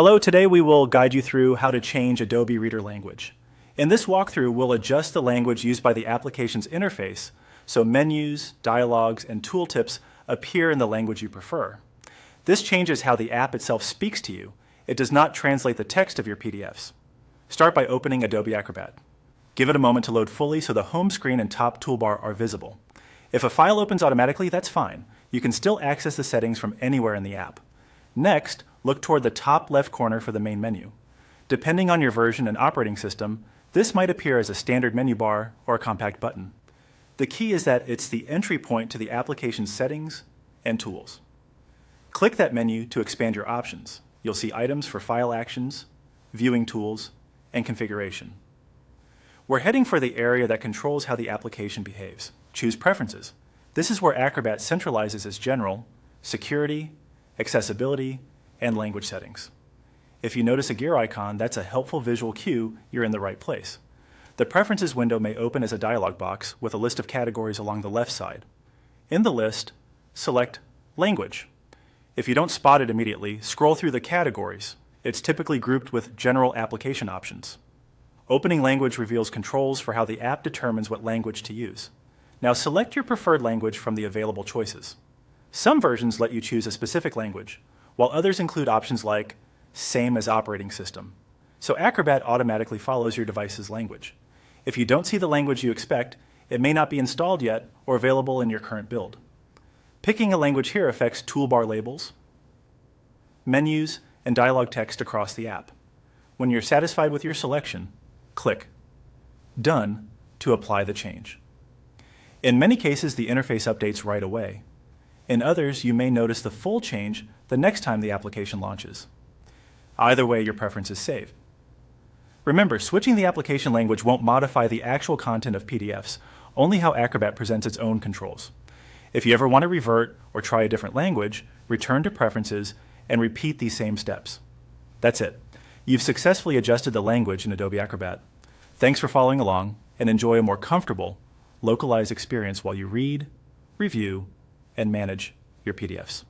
Hello, today we will guide you through how to change Adobe Reader language. In this walkthrough, we'll adjust the language used by the application's interface so menus, dialogues, and tooltips appear in the language you prefer. This changes how the app itself speaks to you. It does not translate the text of your PDFs. Start by opening Adobe Acrobat. Give it a moment to load fully so the home screen and top toolbar are visible. If a file opens automatically, that's fine. You can still access the settings from anywhere in the app. Next, look toward the top left corner for the main menu. Depending on your version and operating system, this might appear as a standard menu bar or a compact button. The key is that it's the entry point to the application's settings and tools. Click that menu to expand your options. You'll see items for file actions, viewing tools, and configuration. We're heading for the area that controls how the application behaves. Choose Preferences. This is where Acrobat centralizes its general, security, accessibility, and language settings. If you notice a gear icon, that's a helpful visual cue you're in the right place. The Preferences window may open as a dialog box with a list of categories along the left side. In the list, select Language. If you don't spot it immediately, scroll through the categories. It's typically grouped with general application options. Opening Language reveals controls for how the app determines what language to use. Now select your preferred language from the available choices. Some versions let you choose a specific language, while others include options like Same as Operating System. So Acrobat automatically follows your device's language. If you don't see the language you expect, it may not be installed yet or available in your current build. Picking a language here affects toolbar labels, menus, and dialog text across the app. When you're satisfied with your selection, click Done to apply the change. In many cases, the interface updates right away. In others, you may notice the full change the next time the application launches. Either way, your preference is saved. Remember, switching the application language won't modify the actual content of PDFs, only how Acrobat presents its own controls. If you ever want to revert or try a different language, return to Preferences and repeat these same steps. That's it. You've successfully adjusted the language in Adobe Acrobat. Thanks for following along, and enjoy a more comfortable, localized experience while you read, review, and manage your PDFs.